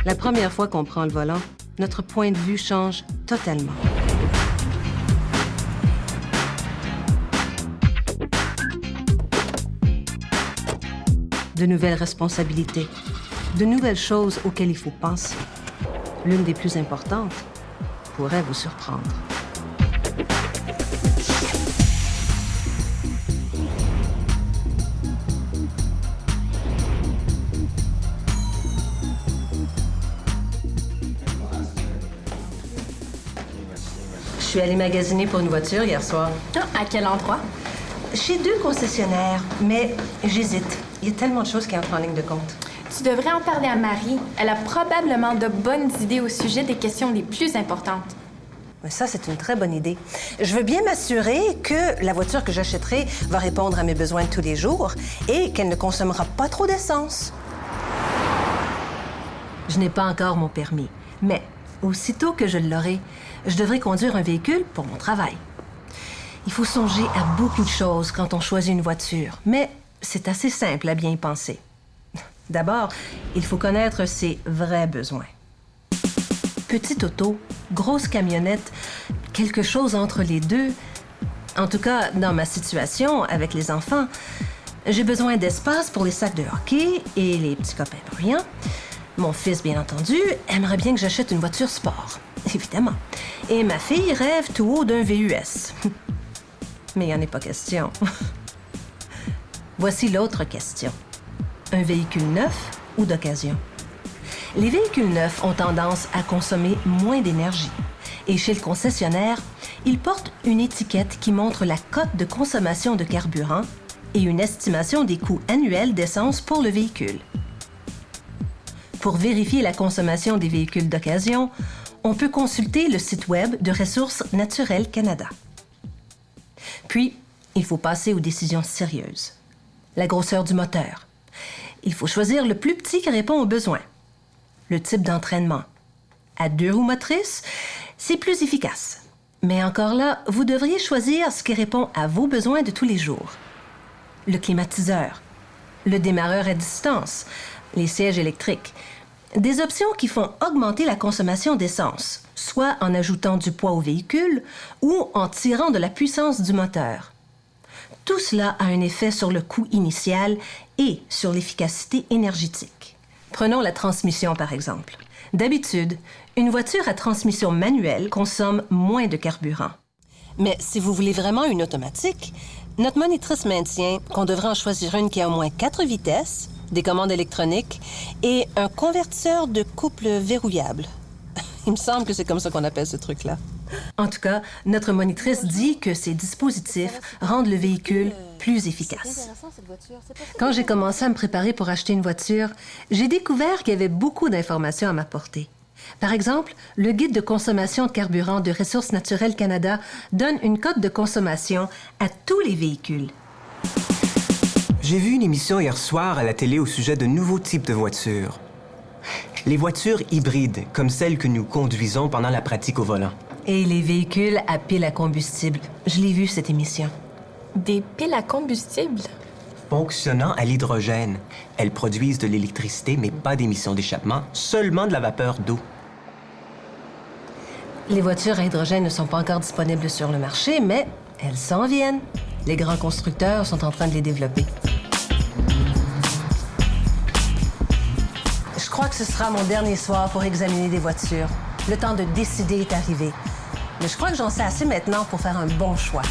La première fois qu'on prend le volant, notre point de vue change totalement. De nouvelles responsabilités, de nouvelles choses auxquelles il faut penser. L'une des plus importantes pourrait vous surprendre. Je suis allée magasiner pour une voiture hier soir. À quel endroit? Chez 2 concessionnaires, mais j'hésite. Il y a tellement de choses qui entrent en ligne de compte. Tu devrais en parler à Marie. Elle a probablement de bonnes idées au sujet des questions les plus importantes. Mais ça, c'est une très bonne idée. Je veux bien m'assurer que la voiture que j'achèterai va répondre à mes besoins de tous les jours et qu'elle ne consommera pas trop d'essence. Je n'ai pas encore mon permis, mais aussitôt que je l'aurai, je devrais conduire un véhicule pour mon travail. Il faut songer à beaucoup de choses quand on choisit une voiture, mais c'est assez simple à bien y penser. D'abord, il faut connaître ses vrais besoins. Petite auto, grosse camionnette, quelque chose entre les deux. En tout cas, dans ma situation, avec les enfants, j'ai besoin d'espace pour les sacs de hockey et les petits copains bruyants. Mon fils, bien entendu, aimerait bien que j'achète une voiture sport, évidemment. Et ma fille rêve tout haut d'un VUS. Mais il n'y en est pas question. Voici l'autre question. Un véhicule neuf ou d'occasion? Les véhicules neufs ont tendance à consommer moins d'énergie. Et chez le concessionnaire, ils portent une étiquette qui montre la cote de consommation de carburant et une estimation des coûts annuels d'essence pour le véhicule. Pour vérifier la consommation des véhicules d'occasion, on peut consulter le site web de Ressources naturelles Canada. Puis, il faut passer aux décisions sérieuses. La grosseur du moteur. Il faut choisir le plus petit qui répond aux besoins. Le type d'entraînement. À 2 roues motrices, c'est plus efficace. Mais encore là, vous devriez choisir ce qui répond à vos besoins de tous les jours. Le climatiseur. Le démarreur à distance. Les sièges électriques. Des options qui font augmenter la consommation d'essence, soit en ajoutant du poids au véhicule ou en tirant de la puissance du moteur. Tout cela a un effet sur le coût initial et sur l'efficacité énergétique. Prenons la transmission, par exemple. D'habitude, une voiture à transmission manuelle consomme moins de carburant. Mais si vous voulez vraiment une automatique, notre monitrice maintient qu'on devrait en choisir une qui a au moins 4 vitesses, des commandes électroniques et un convertisseur de couple verrouillable. Il me semble que c'est comme ça qu'on appelle ce truc-là. En tout cas, notre monitrice dit que ces dispositifs rendent le véhicule plus efficace. Quand j'ai commencé à me préparer pour acheter une voiture, j'ai découvert qu'il y avait beaucoup d'informations à m'apporter. Par exemple, le guide de consommation de carburant de Ressources naturelles Canada donne une cote de consommation à tous les véhicules. J'ai vu une émission hier soir à la télé au sujet de nouveaux types de voitures. Les voitures hybrides, comme celles que nous conduisons pendant la pratique au volant. Et les véhicules à pile à combustible. Je l'ai vu, cette émission. Des piles à combustible? Fonctionnant à l'hydrogène. Elles produisent de l'électricité, mais pas d'émissions d'échappement, seulement de la vapeur d'eau. Les voitures à hydrogène ne sont pas encore disponibles sur le marché, mais elles s'en viennent. Les grands constructeurs sont en train de les développer. Je crois que ce sera mon dernier soir pour examiner des voitures. Le temps de décider est arrivé. Mais je crois que j'en sais assez maintenant pour faire un bon choix.